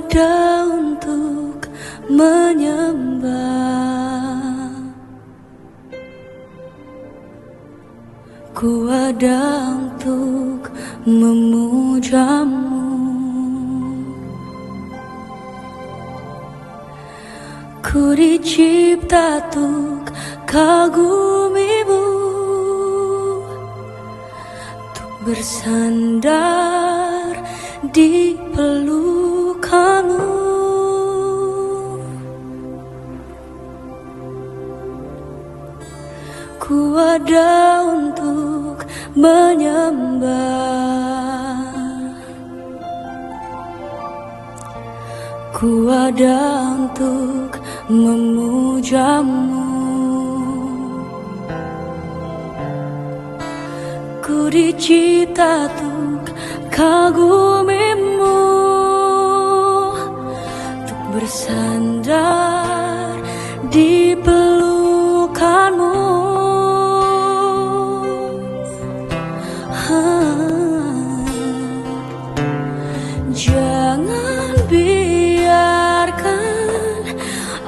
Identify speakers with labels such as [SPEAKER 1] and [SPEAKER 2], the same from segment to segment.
[SPEAKER 1] ada untuk menyembah, ku ada untuk memujamu. Ku dicipta untuk kagumimu, untuk bersandar di pelukanmu. Ku ada untuk menyembah, ku ada untuk memujamu. Ku dicipta untuk kagumimu, untuk bersandar di pelukanmu. Jangan biarkan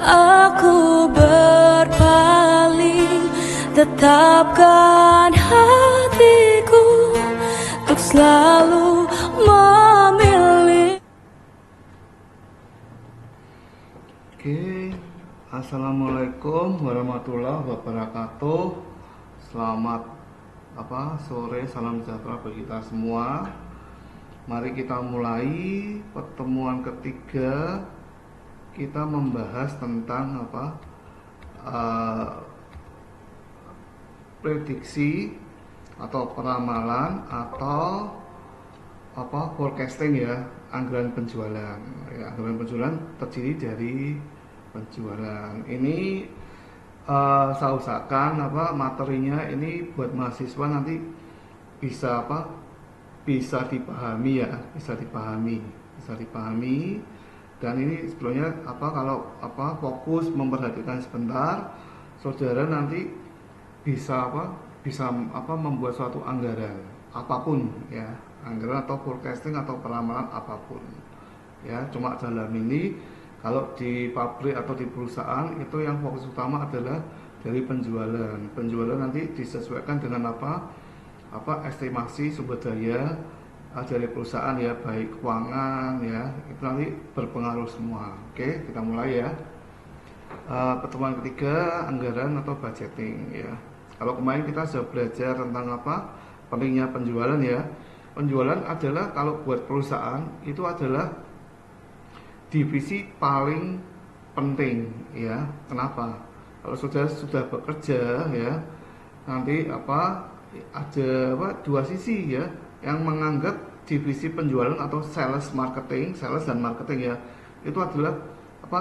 [SPEAKER 1] aku berpaling, tetapkan hatiku untuk selalu memilih.
[SPEAKER 2] Oke, assalamualaikum warahmatullahi wabarakatuh. Selamat sore, salam sejahtera bagi kita semua. Mari kita mulai pertemuan ketiga. Kita membahas tentang prediksi atau peramalan atau forecasting ya, anggaran penjualan. Ya, anggaran penjualan terdiri dari penjualan. Ini saya usahakan materinya ini buat mahasiswa nanti bisa bisa dipahami ya, bisa dipahami. Dan ini sebelumnya kalau fokus memperhatikan sebentar, saudara nanti bisa membuat suatu anggaran apapun ya, anggaran atau forecasting atau peramalan apapun ya. Cuma dalam ini kalau di pabrik atau di perusahaan itu yang fokus utama adalah dari penjualan. Penjualan nanti disesuaikan dengan estimasi sumber daya dari perusahaan ya, baik keuangan ya, itu nanti berpengaruh semua. Oke, kita mulai ya. Pertemuan ketiga, anggaran atau budgeting ya. Kalau kemarin kita sudah belajar tentang pentingnya penjualan ya. Penjualan adalah kalau buat perusahaan itu adalah divisi paling penting ya. Kenapa? Kalau sudah bekerja ya, nanti ada dua sisi ya yang menganggap divisi penjualan atau sales dan marketing ya, itu adalah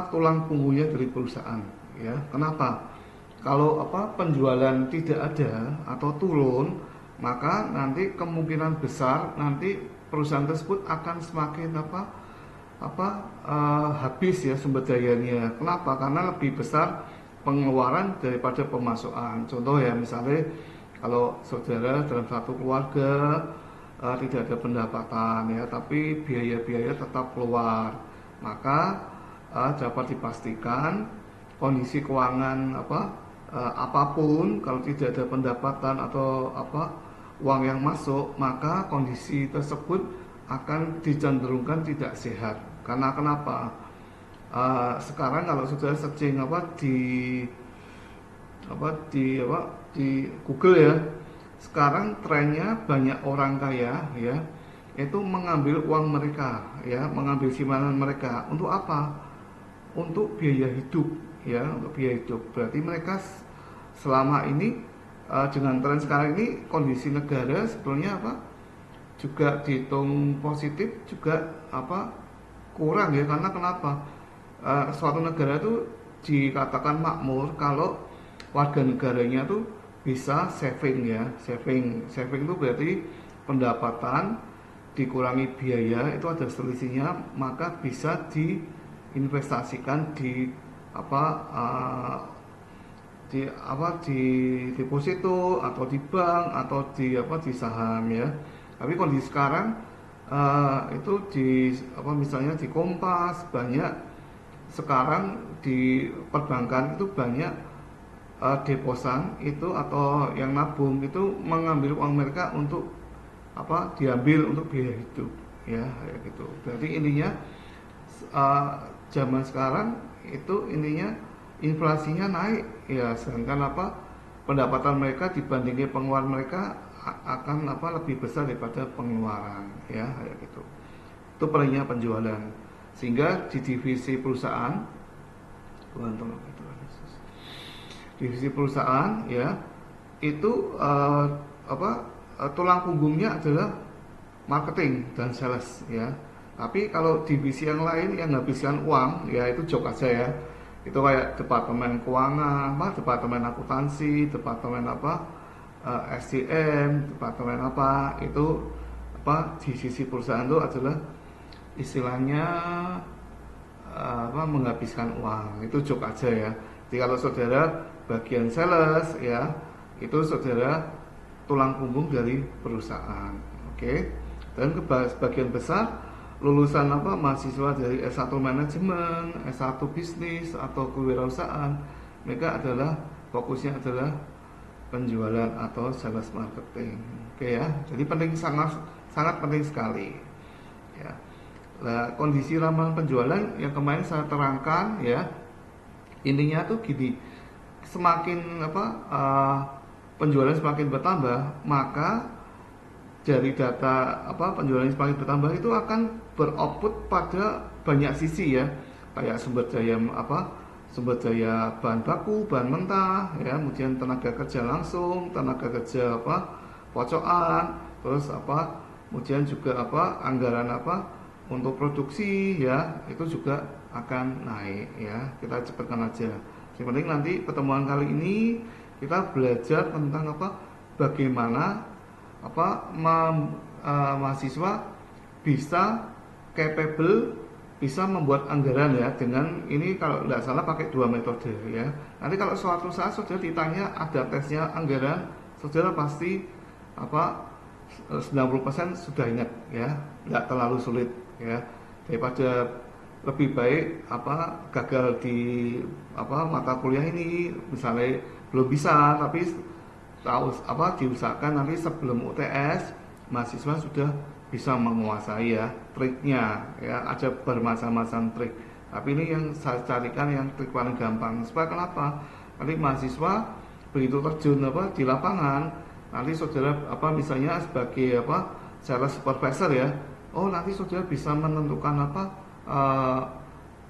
[SPEAKER 2] tulang punggungnya dari perusahaan ya. Kenapa? Kalau penjualan tidak ada atau turun, maka nanti kemungkinan besar nanti perusahaan tersebut akan semakin habis ya sumber dayanya. Kenapa? Karena lebih besar pengeluaran daripada pemasukan. Contoh ya, misalnya kalau saudara dalam satu keluarga tidak ada pendapatan ya, tapi biaya-biaya tetap keluar, maka dapat dipastikan kondisi keuangan apapun, kalau tidak ada pendapatan atau uang yang masuk, maka kondisi tersebut akan dicenderungkan tidak sehat. Karena kenapa? Sekarang kalau sudah searching di Google ya, sekarang trennya banyak orang kaya ya itu mengambil uang mereka ya, mengambil simpanan mereka untuk apa? Untuk biaya hidup ya, untuk biaya hidup. Berarti mereka selama ini dengan tren sekarang ini, kondisi negara sebetulnya juga dihitung positif juga kurang ya. Karena kenapa? Suatu negara itu dikatakan makmur kalau warga negaranya tuh bisa saving ya. Saving itu berarti pendapatan dikurangi biaya, itu ada selisihnya, maka bisa diinvestasikan di di deposito atau di bank atau di saham ya. Tapi kondisi sekarang itu di apa misalnya di Kompas banyak, sekarang di perbankan itu banyak deposan itu atau yang nabung itu mengambil uang mereka untuk apa diambil untuk biaya hidup ya kayak gitu. Berarti intinya uh, zaman sekarang itu intinya inflasinya naik ya, sedangkan apa pendapatan mereka dibandingin pengeluaran mereka akan apa lebih besar daripada pengeluaran ya kayak gitu. Itu palingnya penjualan, sehingga di divisi perusahaan divisi perusahaan ya itu apa tulang punggungnya adalah marketing dan sales ya. Tapi kalau divisi yang lain yang menghabiskan uang ya itu jok aja ya. Itu kayak departemen keuangan, departemen akuntansi, departemen apa SDM, departemen apa itu apa di sisi perusahaan itu adalah istilahnya apa menghabiskan uang, itu jok aja ya. Jadi kalau saudara bagian sales ya itu saudara tulang punggung dari perusahaan, oke. Dan sebagian besar lulusan apa mahasiswa dari S1 manajemen, S1 bisnis atau kewirausahaan, mereka adalah fokusnya adalah penjualan atau sales marketing, oke ya. Jadi penting, sangat sangat penting sekali ya. Nah, kondisi ramalan penjualan yang kemarin saya terangkan ya, intinya tuh gini, semakin apa penjualan semakin bertambah, maka dari data apa penjualan semakin bertambah itu akan beroutput pada banyak sisi ya, kayak sumber daya apa sumber daya bahan baku, bahan mentah ya, kemudian tenaga kerja langsung, tenaga kerja apa pocokan, terus apa kemudian juga apa anggaran apa untuk produksi ya, itu juga akan naik ya. Kita cepatkan aja. Yang penting nanti pertemuan kali ini kita belajar tentang apa bagaimana apa mahasiswa bisa capable bisa membuat anggaran ya, dengan ini kalau tidak salah pakai dua metode ya. Nanti kalau suatu saat saudara ditanya ada tesnya anggaran, saudara pasti apa 90% sudah ingat ya, tidak terlalu sulit ya, daripada lebih baik apa gagal di apa mata kuliah ini misalnya belum bisa, tapi tahu apa diusahakan nanti sebelum UTS mahasiswa sudah bisa menguasai ya triknya ya. Ada bermacam-macam trik, tapi ini yang saya carikan yang trik paling gampang. Supaya kenapa nanti mahasiswa begitu terjun apa di lapangan, nanti saudara apa misalnya sebagai apa sales supervisor ya, oh nanti saudara bisa menentukan apa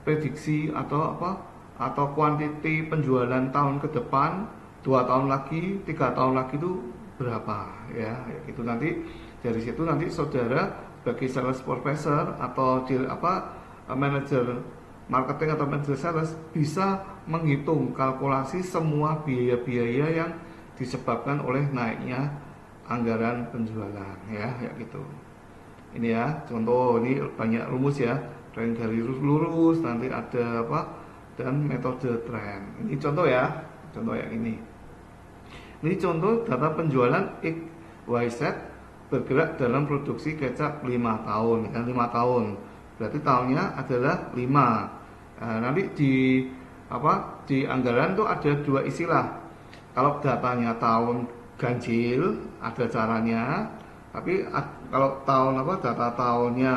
[SPEAKER 2] prediksi atau apa atau kuantiti penjualan tahun ke depan, 2 tahun lagi, 3 tahun lagi itu berapa ya gitu. Nanti dari situ nanti saudara sebagai sales supervisor atau di apa manajer marketing atau manajer sales bisa menghitung kalkulasi semua biaya-biaya yang disebabkan oleh naiknya anggaran penjualan ya gitu. Ini ya contoh, ini banyak rumus ya, tren garis lurus, nanti ada apa dan metode tren. Ini contoh ya, contoh yang ini. Ini contoh data penjualan XYZ bergerak dalam produksi kecap 5 tahun ya, 5 tahun. Berarti tahunnya adalah 5. Nah, nanti di apa di anggaran tuh ada dua istilah. Kalau datanya tahun ganjil ada caranya, tapi kalau tahun apa data tahunnya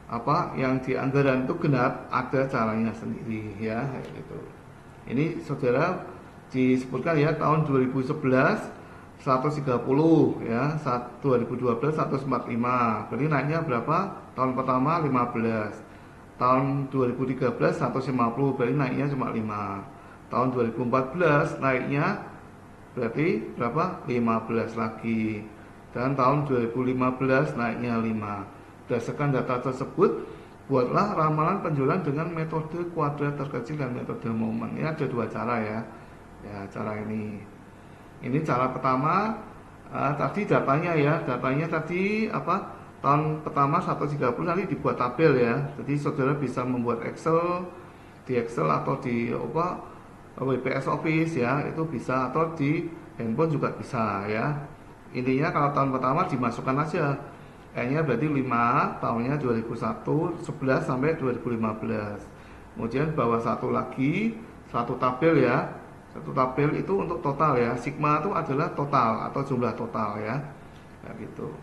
[SPEAKER 2] apa yang di anggaran itu genap ada caranya sendiri ya gitu. Ini saudara disebutkan ya tahun 2011 130 ya, 2012 145. Berarti naiknya berapa? Tahun pertama 15. Tahun 2013 150, berarti naiknya cuma 5. Tahun 2014 naiknya berarti berapa? 15 lagi. Dan tahun 2015 naiknya 5. Berdasarkan data tersebut, buatlah ramalan penjualan dengan metode kuadrat terkecil dan metode momen. Ini ada dua cara ya. Ya, cara ini. Ini cara pertama, tadi datanya ya. Datanya tadi apa? Tahun pertama 130, nanti dibuat tabel ya. Jadi saudara bisa membuat Excel, di Excel atau di apa? WPS Office ya, itu bisa, atau di handphone juga bisa ya. Intinya kalau tahun pertama dimasukkan aja N-nya berarti 5, tahunnya 2001, 11 sampai 2015. Kemudian bawah satu lagi, satu tabel ya. Satu tabel itu untuk total ya. Sigma itu adalah total atau jumlah total ya. Nah, gitu.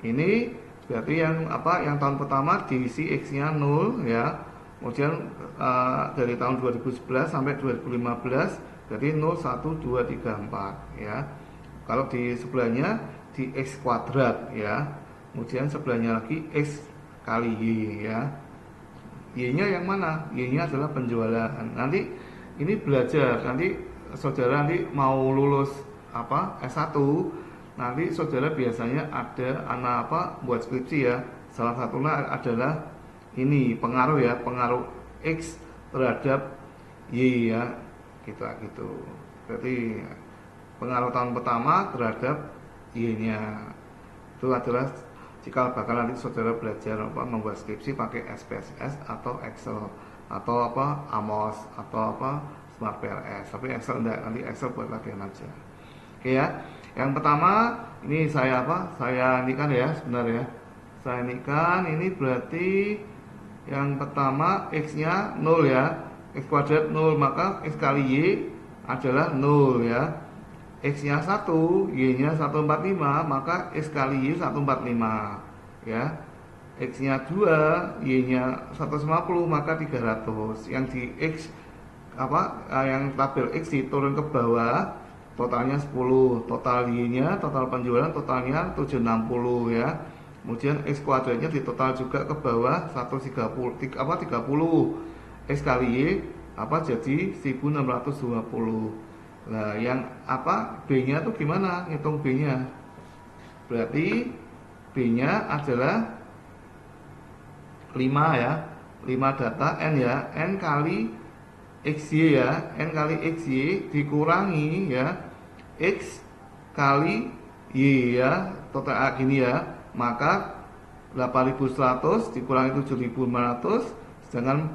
[SPEAKER 2] Ini berarti yang tahun pertama diisi X-nya 0 ya. Kemudian dari tahun 2011 sampai 2015 berarti 0, 1, 2, 3, 4 ya. Kalau di sebelahnya di X kuadrat ya. Kemudian sebelahnya lagi X kali Y ya. Y-nya yang mana? Y-nya adalah penjualan. Nanti ini belajar, nanti saudara nanti mau lulus S1, nanti saudara biasanya ada buat skripsi ya. Salah satunya adalah ini pengaruh ya, pengaruh X terhadap Y ya. Gitu. Berarti pengaruh tahun pertama terhadap Y-nya. Itu adalah jika bakal nanti saudara belajar membuat skripsi pakai SPSS atau Excel atau Amos atau Smart PLS. Tapi Excel enggak, nanti Excel buat latihan aja. Oke ya. Yang pertama ini saya nikan ya sebenarnya. Saya nikan ini berarti yang pertama X-nya 0 ya. X kuadrat 0, maka X kali Y adalah 0 ya. X-nya 1, Y-nya 145, maka X kali Y 145 ya. X-nya 2, Y-nya 150, maka 300. Yang di X yang tabel X diturun ke bawah, totalnya 10. Total Y-nya, total penjualan totalnya 760 ya. Kemudian X kuadratnya ditotal juga ke bawah 130 X kali Y jadi 1620. Nah, yang B-nya tuh gimana? Ngitung B-nya. Berarti B-nya adalah 5 ya. 5 data N ya. N kali XY ya. N kali XY dikurangi ya X kali Y ya. Total gini ya. Maka 8100 dikurangi 7500, sedangkan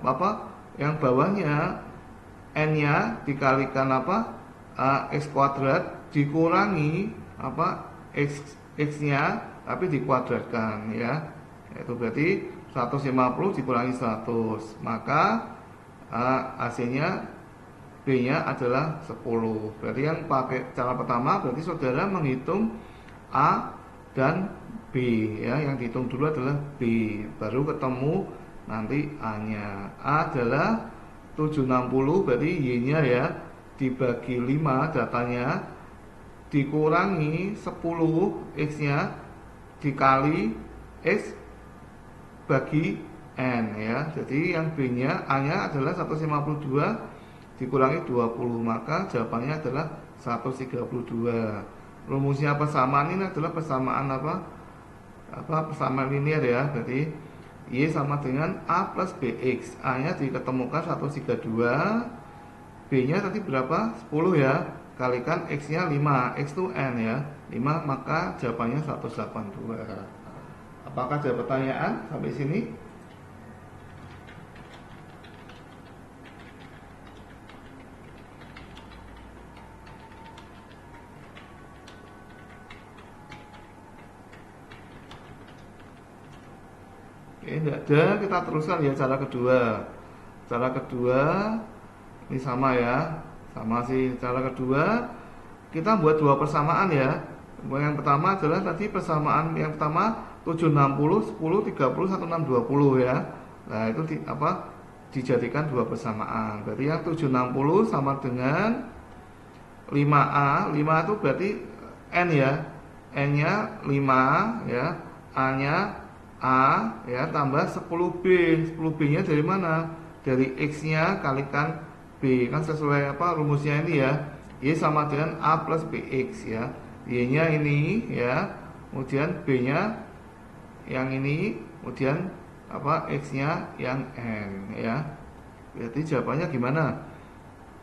[SPEAKER 2] yang bawahnya N-nya dikalikan X kuadrat dikurangi X-nya tapi dikuadratkan ya. Itu berarti 150 dikurangi 100, maka hasilnya B-nya adalah 10. Berarti yang pakai cara pertama berarti saudara menghitung A dan B ya. Yang dihitung dulu adalah B, baru ketemu nanti A-nya. A adalah 760, berarti Y-nya ya dibagi 5 datanya, dikurangi 10 X-nya, dikali X bagi N ya. Jadi yang B-nya, A-nya adalah 152 dikurangi 20, maka jawabannya adalah 132. Rumusnya persamaan ini adalah persamaan persamaan linear ya. Berarti Y sama dengan A plus BX. A-nya diketemukan 132, B-nya tadi berapa? 10 ya. Kalikan X-nya 5, X itu N ya 5, maka jawabannya 182. Apakah ada pertanyaan sampai sini? Oke, tidak ada, kita teruskan ya cara kedua. Cara kedua ini sama ya, sama sih. Cara kedua kita buat dua persamaan ya. Yang pertama adalah tadi persamaan yang pertama 760, 10, 30, 1620 ya. Nah itu dijadikan dua persamaan. Berarti yang 760 sama dengan 5A. 5 itu berarti N ya. N-nya 5 ya. A-nya A ya tambah 10B. 10B-nya dari mana? Dari X-nya kalikan B, kan sesuai rumusnya ini ya. Y sama dengan A plus BX ya. Y-nya ini ya, kemudian B-nya yang ini, kemudian X-nya yang N ya. Berarti jawabannya gimana?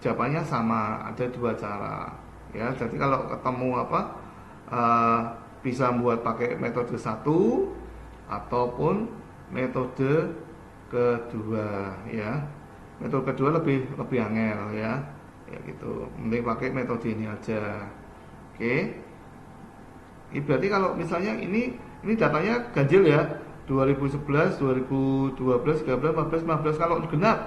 [SPEAKER 2] Jawabannya sama, ada dua cara ya. Jadi kalau ketemu bisa buat pakai metode 1 ataupun metode kedua ya. Metode kedua lebih angel ya gitu. Mending pakai metode ini aja. Oke. Berarti kalau misalnya ini Ini datanya ganjil ya, 2011, 2012, 13, 14, 15. Kalau genap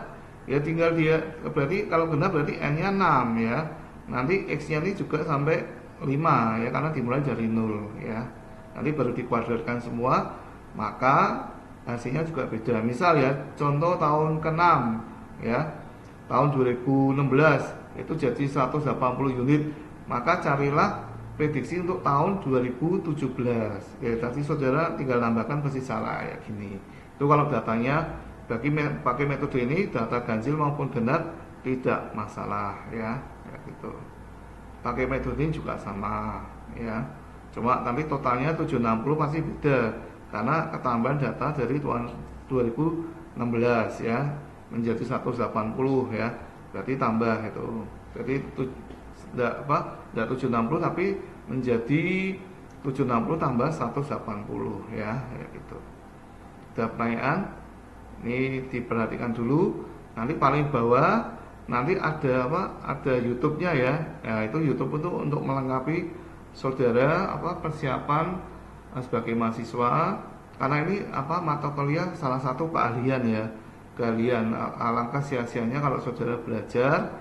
[SPEAKER 2] ya tinggal dia, berarti kalau genap berarti N-nya 6 ya. Nanti X-nya ini juga sampai 5 ya, karena dimulai dari 0 ya. Nanti baru dikuadratkan semua, maka hasilnya juga beda. Misal ya, contoh tahun ke-6 ya, tahun 2016 itu jadi 180 unit, maka carilah prediksi untuk tahun 2017 ya. Tadi saudara tinggal nambahkan versi salah ya gini. Itu kalau datanya pakai metode ini, data ganjil maupun genap tidak masalah ya, ya gitu. Pakai metode ini juga sama ya, cuma nanti totalnya 760 pasti beda karena ketambahan data dari tahun 2016 ya menjadi 180 ya, berarti tambah itu. Jadi tidak 760 tapi menjadi 760 tambah 180 ya, ya gitu. Ada pertanyaan? Ini diperhatikan dulu. Nanti paling bawah nanti ada apa? Ada YouTube-nya ya. Nah, itu YouTube itu untuk melengkapi saudara persiapan sebagai mahasiswa, karena ini mata kuliah salah satu keahlian ya. Keahlian, alangkah sia-sianya kalau saudara belajar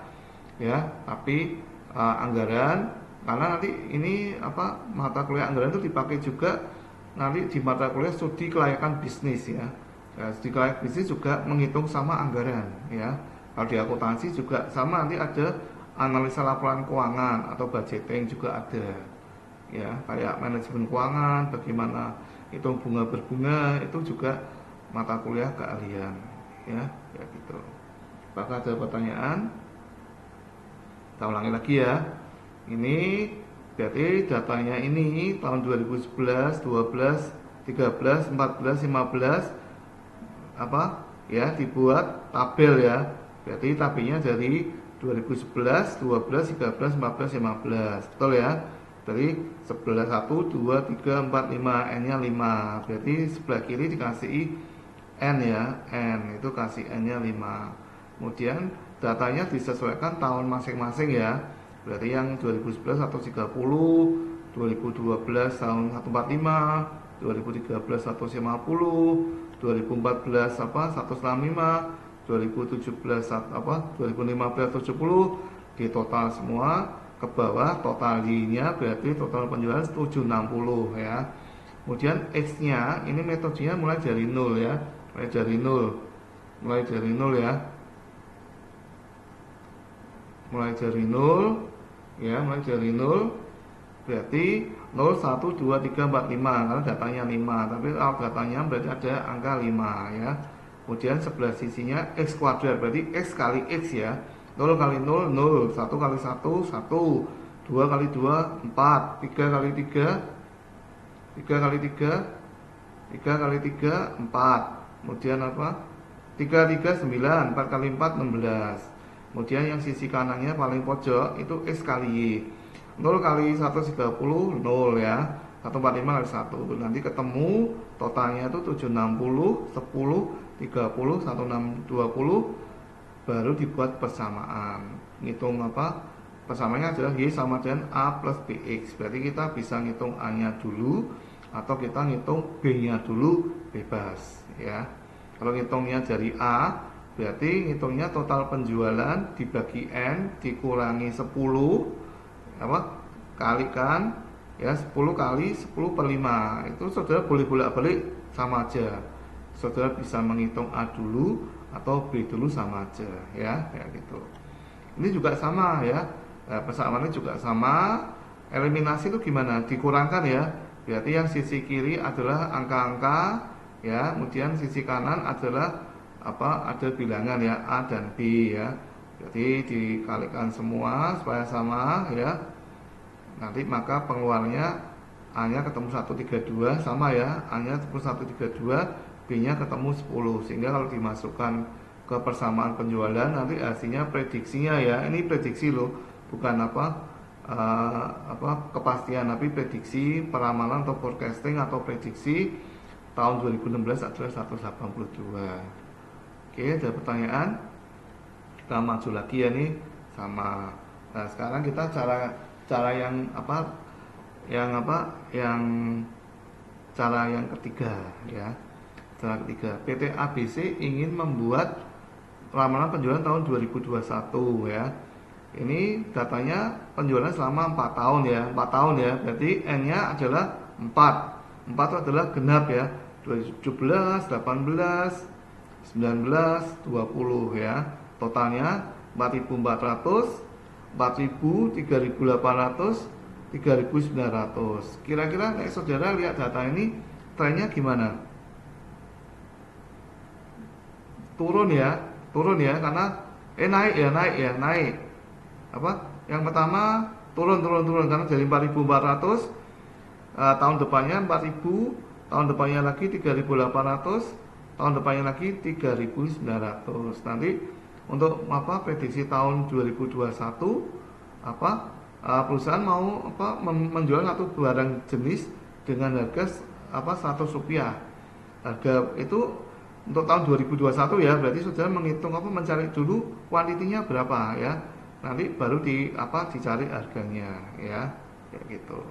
[SPEAKER 2] ya, tapi anggaran, karena nanti ini mata kuliah anggaran itu dipakai juga nanti di mata kuliah studi kelayakan bisnis ya. Ya, studi kelayakan bisnis juga menghitung sama anggaran ya. Kalau di akuntansi juga sama, nanti ada analisa laporan keuangan atau budgeting juga ada ya, kayak manajemen keuangan, bagaimana hitung bunga berbunga, itu juga mata kuliah keahlian ya, ya gitu. Apakah ada pertanyaan? Kita ulangi lagi ya. Ini berarti datanya ini tahun 2011, 12, 13, 14, 15 ya, dibuat tabel ya. Berarti tabelnya dari 2011, 12, 13, 14, 15. Betul ya? Dari 11, 1, 2, 3, 4, 5, N-nya 5. Berarti sebelah kiri dikasih N ya, N itu kasih N-nya 5. Kemudian datanya disesuaikan tahun masing-masing ya. Berarti yang 2011 130, 2012 tahun 145, 2013 150, 2014 165, 2017 2015 70, di total semua ke bawah, totalnya berarti total penjualan 760 ya. Kemudian X-nya ini metodenya mulai dari 0 ya. Mulai dari 0 ya. Mulai dari 0 ya, mulai dari 0 berarti 0, 1, 2, 3, 4, 5 karena datanya 5, tapi kalau datanya berarti ada angka 5 ya. Kemudian sebelah sisinya X kuadrat, berarti X kali X ya. 0 kali 0, 0, 1 kali 1, 1, 2 kali 2, 4, 3 kali 3, 3 kali 3, 3 kali 3, 4. Kemudian 3, 3, 9, 4 kali 4, 16. Kemudian yang sisi kanannya paling pojok itu X kali Y. 0 kali 130, 0 ya. 145 kali 1. Nanti ketemu totalnya itu 760, 10, 30, 1620, baru dibuat persamaan. Ngitung persamaannya adalah Y sama dengan A plus BX. Berarti kita bisa ngitung A-nya dulu atau kita ngitung B-nya dulu, bebas ya. Kalau ngitungnya dari A, berarti ngitungnya total penjualan dibagi N dikurangi 10 kalikan ya, 10 kali 10 per 5. Itu saudara boleh bolak-balik sama aja. Saudara bisa menghitung A dulu atau B dulu sama aja ya, kayak gitu. Ini juga sama ya. Persamaannya juga sama. Eliminasi itu gimana? Dikurangkan ya. Berarti yang sisi kiri adalah angka-angka ya, kemudian sisi kanan adalah ada bilangan ya, A dan B ya. Jadi dikalikan semua supaya sama ya. Nanti maka pengeluarannya A-nya ketemu 132 sama ya, A-nya ketemu 132, B-nya ketemu 10. Sehingga kalau dimasukkan ke persamaan penjualan nanti hasilnya prediksinya ya. Ini prediksi loh, bukan kepastian, tapi prediksi peramalan atau forecasting atau prediksi tahun 2016 adalah 182. Oke, ada pertanyaan? Kita maju lagi ya nih sama. Nah, sekarang kita cara yang cara yang ketiga ya. Cara ketiga, PT ABC ingin membuat ramalan penjualan tahun 2021 ya. Ini datanya penjualan selama 4 tahun ya, 4 tahun ya. Berarti N-nya adalah 4. 4 itu adalah genap ya. 2017, 18, 19, 20 ya. Totalnya 4.400, 4.000, 3.800, 3.900. Kira-kira saudara lihat data ini trennya gimana? Turun ya karena naik. Apa? Yang pertama turun karena dari 4.400, tahun depannya 4.000, tahun depannya lagi 3.800, tahun depannya lagi 3.900. Nanti untuk prediksi tahun 2021 perusahaan mau menjual satu barang jenis dengan harga 100 rupiah. Harga itu untuk tahun 2021 ya, berarti saudara menghitung mencari dulu kuantitinya berapa ya. Nanti baru dicari harganya ya, kayak gitu.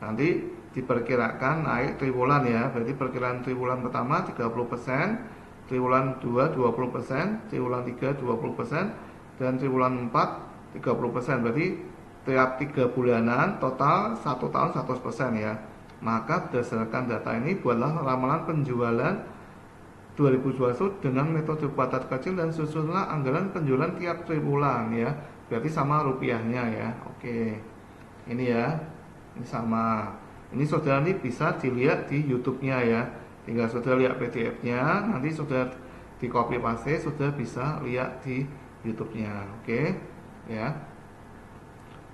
[SPEAKER 2] Nanti diperkirakan naik triwulan ya, berarti perkiraan triwulan pertama 30%, triwulan 2 20%, triwulan 3 20%, dan triwulan 4 30%. Berarti tiap 3 bulanan total 1 tahun 100% ya. Maka berdasarkan data ini buatlah ramalan penjualan 2021 dengan metode kuartal kecil dan susunlah anggaran penjualan tiap triwulan ya. Berarti sama rupiahnya ya. Oke. Ini ya. Ini sama. Ini saudara ini bisa dilihat di YouTube-nya ya. Tinggal saudara lihat PDF-nya, nanti saudara di copy paste, saudara bisa lihat di YouTube-nya. Oke. Ya.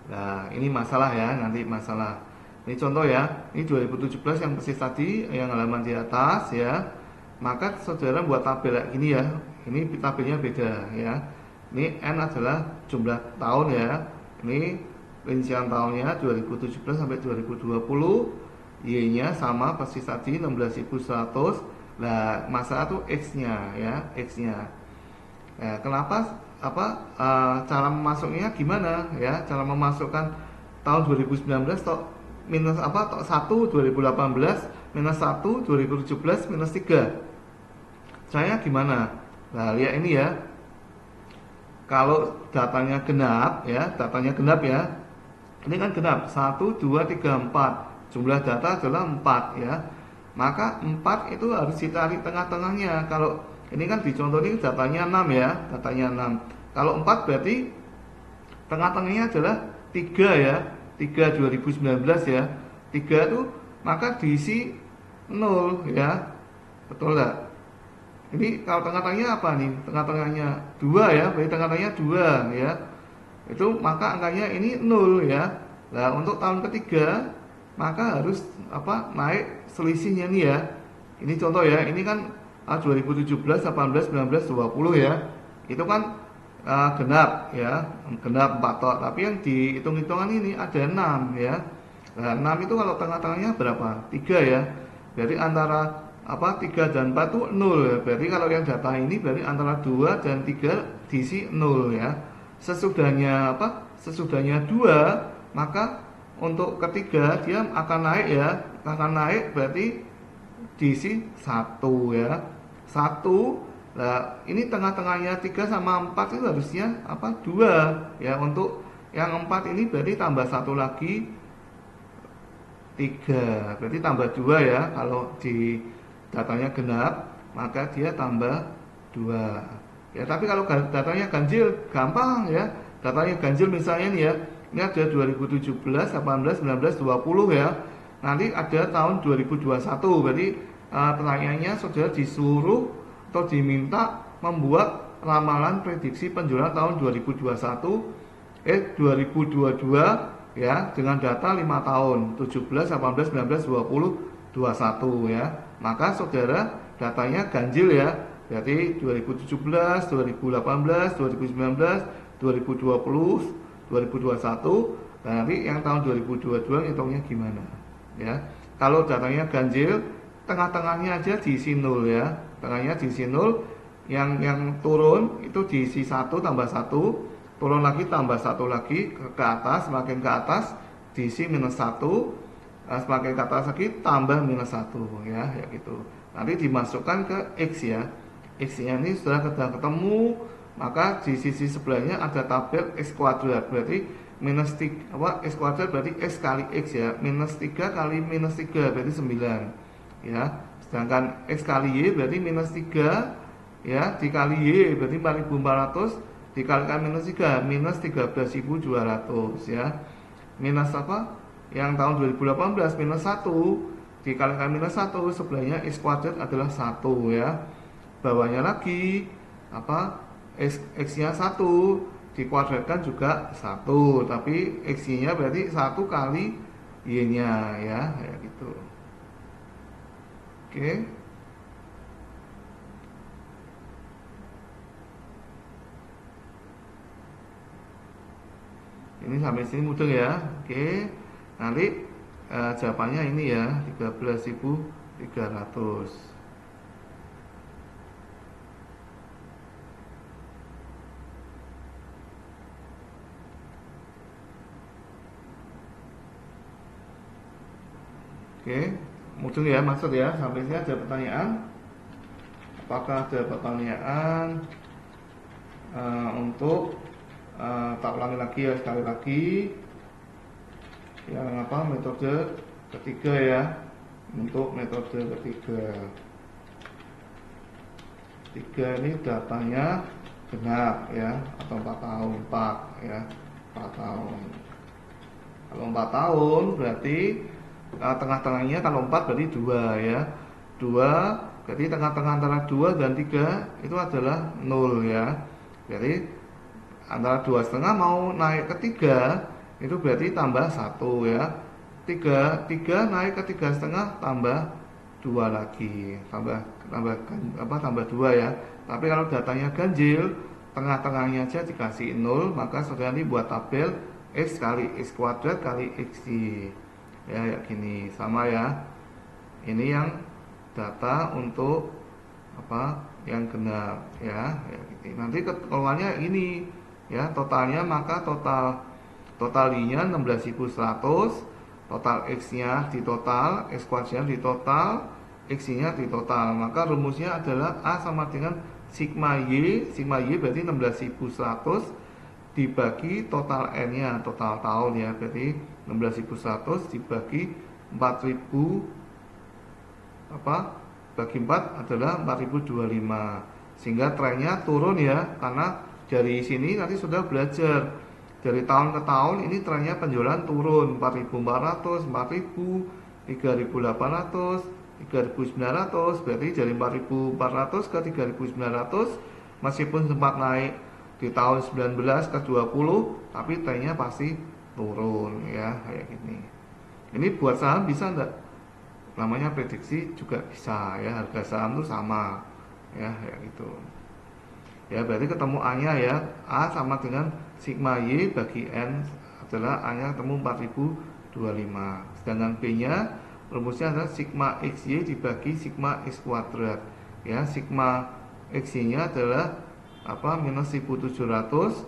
[SPEAKER 2] Nah, ini masalah ya, nanti masalah. Ini contoh ya. Ini 2017 yang persis tadi, yang halaman di atas ya. Maka saudara buat tabel kayak gini ya. Ini tabelnya beda ya. Ini N adalah jumlah tahun ya. Ini rincian tahunnya 2017 sampai 2020. Y-nya sama persis tadi 16.100. Nah, masalah tuh X-nya ya, X-nya. Nah, kenapa cara memasuknya gimana ya? Cara memasukkan tahun 2019 minus 1 2018 minus 1 2017 minus 3. Caranya gimana? Nah, lihat ini ya. Kalau datanya genap ya, ini kan genap 1 2 3 4. Jumlah data adalah 4 ya. Maka 4 itu harus ditarik tengah-tengahnya. Kalau ini kan di contoh ini datanya 6 ya, datanya 6. Kalau 4 berarti tengah-tengahnya adalah 3 ya. 3 2019 ya. 3 itu maka diisi 0 ya. Betul enggak? Ini kalau tengah-tengahnya apa nih? Tengah-tengahnya 2 ya, berarti tengah-tengahnya 2 ya. Itu maka angkanya ini 0 ya. Nah, untuk tahun ketiga maka harus naik selisihnya nih ya. Ini contoh ya, ini kan 2017, 18, 19, 20 ya. Itu kan genap ya, genap 4 tok. Tapi yang dihitung-hitungan ini ada 6 ya. Nah, 6 itu kalau tengah-tengahnya berapa? 3 ya. Berarti antara 3 dan 4 itu 0 ya. Berarti kalau yang data ini berarti antara 2 dan 3 diisi 0 ya. Sesudahnya Sesudahnya 2, maka untuk ketiga dia akan naik ya. Akan naik berarti diisi 1 ya. 1. Nah, ini tengah-tengahnya 3 sama 4 itu harusnya 2 ya. Untuk yang 4 ini berarti tambah 1 lagi 3. Berarti tambah 2 ya. Kalau di datanya genap, maka dia tambah 2 ya. Tapi kalau datanya ganjil gampang ya. Datanya ganjil misalnya nih ya, ini ada 2017, 18, 19, 20 ya. Nanti ada tahun 2021. Berarti pertanyaannya saudara disuruh atau diminta membuat ramalan prediksi penjualan tahun 2022 ya, dengan data 5 tahun 17, 18, 19, 20, 21 ya. Maka saudara datanya ganjil ya. Berarti 2017, 2018, 2019, 2020, 2021. Dan nanti yang tahun 2022 hitungnya gimana ya. Kalau datanya ganjil, tengah-tengahnya aja diisi 0 ya. Tengahnya diisi 0. Yang turun itu diisi 1 tambah 1, turun lagi tambah 1 lagi ke atas, makin ke atas diisi minus 1, sebagai kata segi tambah minus 1 ya, ya gitu. Nanti dimasukkan ke X ya. X-nya ini sudah ketemu, maka di sisi sebelahnya ada tabel X kuadrat, berarti minus 3, X kuadrat berarti X kali X ya, minus 3 kali minus 3 berarti 9 ya. Sedangkan X kali Y berarti minus 3 ya, dikali Y berarti 4400, dikalikan minus 3 minus 13.200 ya. Minus yang tahun 2018 minus 1 dikalikan minus 1, sebelahnya X kuadrat adalah 1 ya. Bawahnya lagi X-nya 1 dikuadratkan juga 1, tapi X-nya berarti 1 kali Y-nya ya, kayak gitu. Oke. Ini sampai sini mudah ya. Oke. Nanti jawabannya ini ya, 13.300. Oke, mudah ya, maksud ya. Sampai sini ada pertanyaan? Apakah ada pertanyaan untuk tak ulangi lagi ya, sekali lagi yang metode ketiga ya. Untuk metode ketiga ini datanya genap ya, atau 4 tahun, 4 ya, 4 tahun. Kalau 4 tahun berarti tengah-tengahnya, kalau 4 berarti 2 ya, 2 berarti tengah-tengah antara 2 dan 3 itu adalah 0 ya. Jadi antara 2,5 mau naik ke 3 itu berarti tambah 1 ya. 3 naik ke 3,5 tambah 2 lagi, tambah 2 ya. Tapi kalau datanya ganjil, tengah-tengahnya aja dikasih 0, maka saudara ini buat tabel X kali X kuadrat kali XY ya, ya gini, sama ya. Ini yang data untuk yang genap ya, ya gitu. Nanti keluarnya ini ya, totalnya, maka total Y-nya 16.100, total X-nya di total, X kuadratnya di total, X-nya di total. Maka rumusnya adalah A sama dengan sigma Y berarti 16.100 dibagi total N-nya, total tahun ya, berarti 16.100 dibagi 4.000 bagi 4 adalah 4.025, sehingga trennya turun ya. Karena dari sini nanti sudah belajar dari tahun ke tahun ini trennya penjualan turun, 4.400, 4.000, 3.800, 3.900, berarti dari 4.400 ke 3.900 meskipun sempat naik di tahun 19 ke 20, tapi trennya pasti turun ya, kayak gini. Ini buat saham bisa enggak? Namanya prediksi juga bisa ya, harga saham itu sama ya, kayak gitu. Ya, berarti ketemu A-nya ya, A sama dengan sigma Y bagi N adalah A-nya ketemu 4.025. Sedangkan B-nya rumusnya adalah sigma XY dibagi sigma X kuadrat. Ya, sigma XY-nya adalah minus 1.700,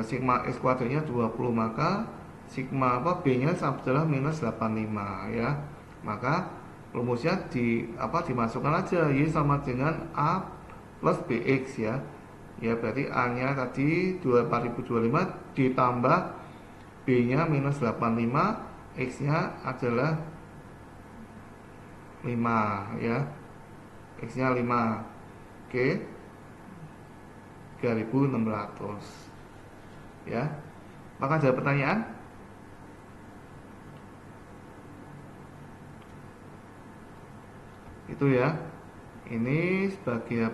[SPEAKER 2] sigma X kuadratnya 20, maka sigma B-nya adalah minus 85 ya. Maka rumusnya dimasukkan aja, Y sama dengan A plus BX ya. Ya, berarti A-nya tadi 4.025 ditambah B-nya minus 85, X-nya adalah 5 ya. X-nya 5. Oke. 3.600 ya. Maka ada pertanyaan? Itu ya. Ini sebagai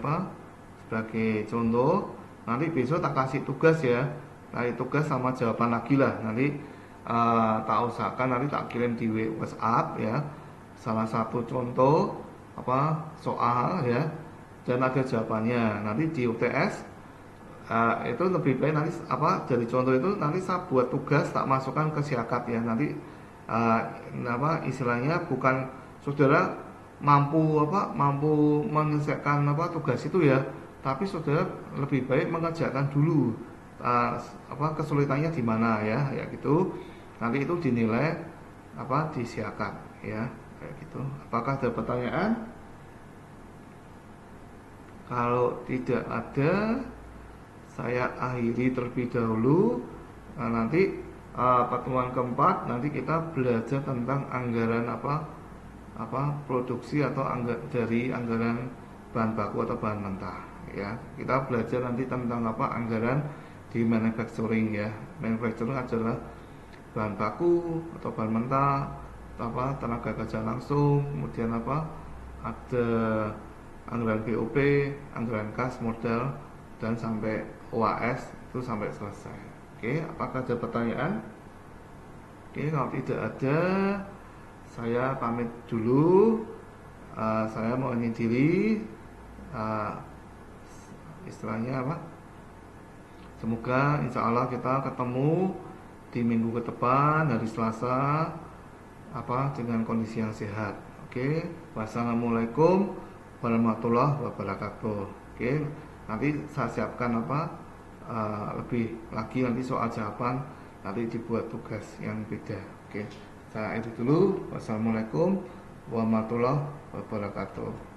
[SPEAKER 2] sebagai contoh. Nanti besok tak kasih tugas ya, kasih tugas sama jawaban lagi lah. Nanti tak usahakan nanti tak kirim di WhatsApp ya, salah satu contoh soal ya, dan ada jawabannya. Nanti di UTS itu lebih baik nanti dari contoh itu nanti saya buat tugas, tak masukkan ke siakat ya. Nanti istilahnya bukan saudara mampu menyelesaikan tugas itu ya, tapi saudara lebih baik mengerjakan dulu kesulitannya di mana ya, ya gitu. Nanti itu dinilai disiapkan ya, kayak gitu. Apakah ada pertanyaan? Kalau tidak ada, saya akhiri terlebih dahulu. Nah, nanti pertemuan keempat nanti kita belajar tentang anggaran produksi atau dari anggaran bahan baku atau bahan mentah ya. Kita belajar nanti tentang anggaran di manufacturing ya. Manufacturing adalah bahan baku atau bahan mentah, tenaga kerja langsung, kemudian ada anggaran BOP, anggaran kas, modal, dan sampai OAS itu sampai selesai. Oke, apakah ada pertanyaan? Oke, kalau tidak ada, saya pamit dulu. Saya mau diri, istilahnya semoga insya Allah kita ketemu di minggu ke depan, hari Selasa, dengan kondisi yang sehat. Oke, wassalamualaikum warahmatullahi wabarakatuh. Oke, nanti saya siapkan lebih lagi nanti soal jawaban, nanti dibuat tugas yang beda. Oke, saya itu dulu. Wassalamualaikum warahmatullahi wabarakatuh.